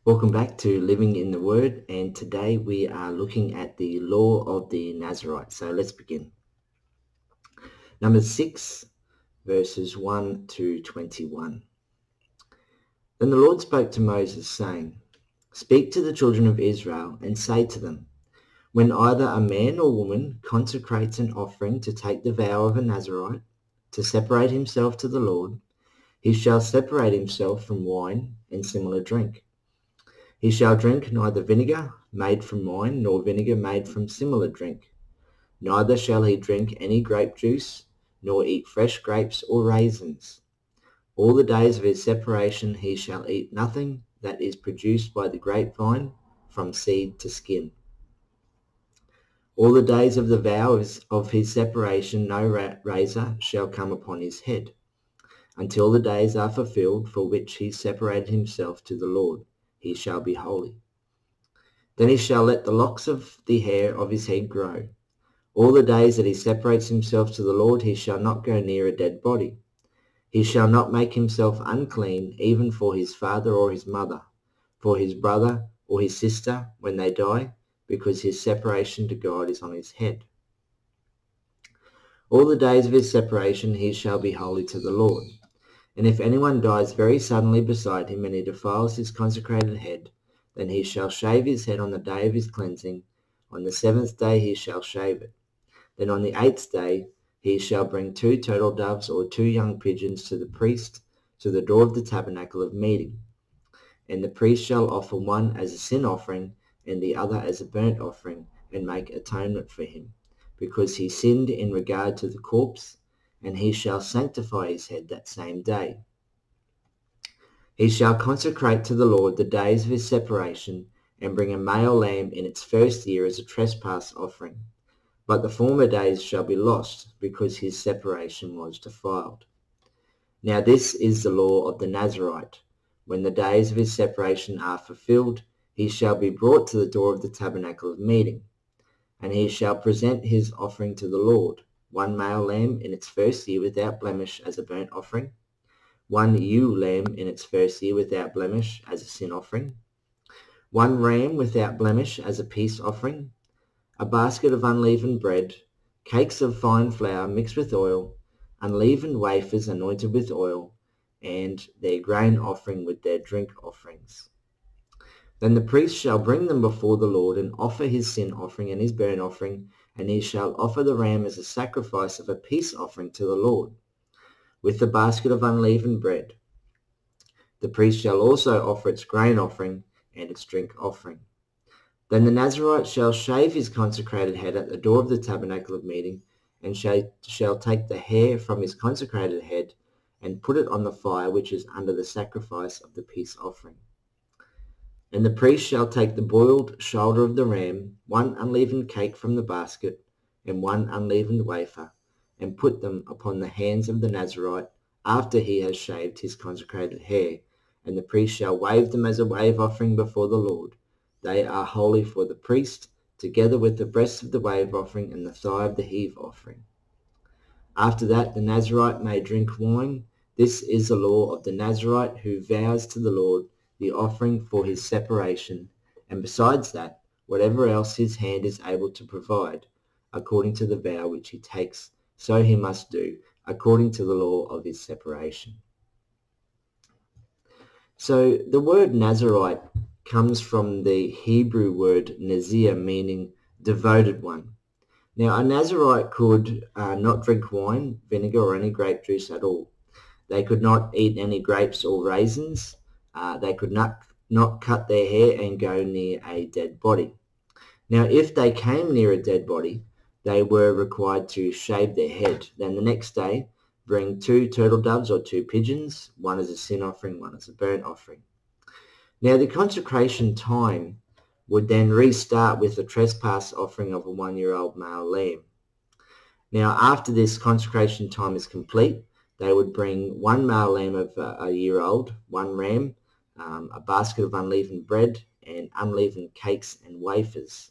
Welcome back to Living in the Word, and today we are looking at the law of the Nazirite. So let's begin. Number 6, verses 1 to 21. Then the Lord spoke to Moses, saying, Speak to the children of Israel, and say to them, When either a man or woman consecrates an offering to take the vow of a Nazirite, to separate himself to the Lord, he shall separate himself from wine and similar drink. He shall drink neither vinegar made from wine, nor vinegar made from similar drink. Neither shall he drink any grape juice, nor eat fresh grapes or raisins. All the days of his separation he shall eat nothing that is produced by the grapevine, from seed to skin. All the days of the vow of his separation no razor shall come upon his head, until the days are fulfilled for which he separated himself to the Lord. He shall be holy. Then he shall let the locks of the hair of his head grow. All the days that he separates himself to the Lord, he shall not go near a dead body. He shall not make himself unclean, even for his father or his mother, for his brother or his sister when they die, because his separation to God is on his head. All the days of his separation he shall be holy to the Lord. And if anyone dies very suddenly beside him, and he defiles his consecrated head, then he shall shave his head on the day of his cleansing. On the 7th day he shall shave it. Then on the 8th day he shall bring 2 turtle doves or 2 young pigeons to the priest to the door of the tabernacle of meeting. And the priest shall offer one as a sin offering and the other as a burnt offering, and make atonement for him, because he sinned in regard to the corpse, and he shall sanctify his head that same day. He shall consecrate to the Lord the days of his separation, and bring a male lamb in its first year as a trespass offering. But the former days shall be lost, because his separation was defiled. Now this is the law of the Nazirite. When the days of his separation are fulfilled, he shall be brought to the door of the tabernacle of meeting, and he shall present his offering to the Lord, 1 male lamb in its first year without blemish as a burnt offering, 1 ewe lamb in its first year without blemish as a sin offering, 1 ram without blemish as a peace offering, a basket of unleavened bread, cakes of fine flour mixed with oil, unleavened wafers anointed with oil, and their grain offering with their drink offerings. Then the priest shall bring them before the Lord, and offer his sin offering and his burnt offering, and he shall offer the ram as a sacrifice of a peace offering to the Lord, with the basket of unleavened bread. The priest shall also offer its grain offering and its drink offering. Then the Nazirite shall shave his consecrated head at the door of the tabernacle of meeting, and shall take the hair from his consecrated head, and put it on the fire which is under the sacrifice of the peace offering. And the priest shall take the boiled shoulder of the ram, 1 unleavened cake from the basket, and 1 unleavened wafer, and put them upon the hands of the Nazirite after he has shaved his consecrated hair. And the priest shall wave them as a wave offering before the Lord. They are holy for the priest, together with the breast of the wave offering and the thigh of the heave offering. After that the Nazirite may drink wine. This is the law of the Nazirite who vows to the Lord the offering for his separation, and besides that, whatever else his hand is able to provide, according to the vow which he takes, so he must do, according to the law of his separation. So the word Nazirite comes from the Hebrew word Nazir, meaning devoted one. Now a Nazirite could not drink wine, vinegar, or any grape juice at all. They could not eat any grapes or raisins. They could not cut their hair and go near a dead body. Now, if they came near a dead body, they were required to shave their head. Then the next day, bring 2 turtle doves or 2 pigeons, 1 as a sin offering, 1 as a burnt offering. Now, the consecration time would then restart with the trespass offering of a 1-year-old male lamb. Now, after this consecration time is complete, they would bring 1 male lamb of a year old, 1 ram, a basket of unleavened bread, and unleavened cakes and wafers.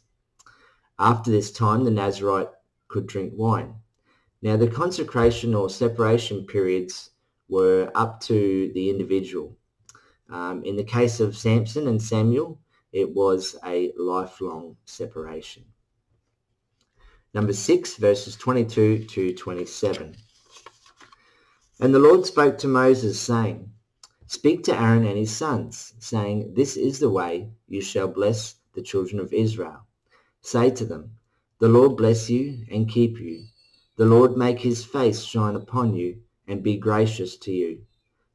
After this time, the Nazirite could drink wine. Now, the consecration or separation periods were up to the individual. In the case of Samson and Samuel, it was a lifelong separation. Number 6, verses 22 to 27. And the Lord spoke to Moses, saying, Speak to Aaron and his sons, saying, This is the way you shall bless the children of Israel. Say to them, The Lord bless you and keep you. The Lord make his face shine upon you and be gracious to you.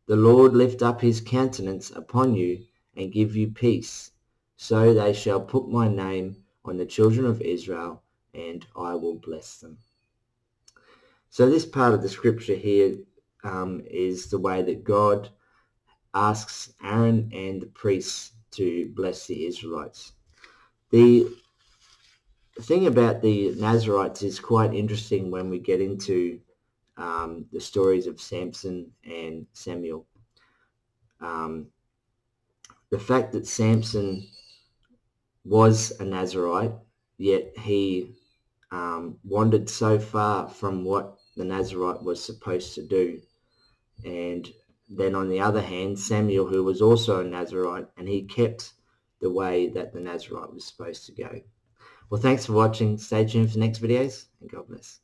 The Lord lift up his countenance upon you and give you peace. So they shall put my name on the children of Israel, and I will bless them. So this part of the scripture here is the way that God asks Aaron and the priests to bless the Israelites. The thing about the Nazirites is quite interesting when we get into the stories of Samson and Samuel. The fact that Samson was a Nazirite, yet he wandered so far from what the Nazirite was supposed to do. And then on the other hand, Samuel, who was also a Nazirite, and he kept the way that the Nazirite was supposed to go. Well, thanks for watching. Stay tuned for the next videos, and God bless.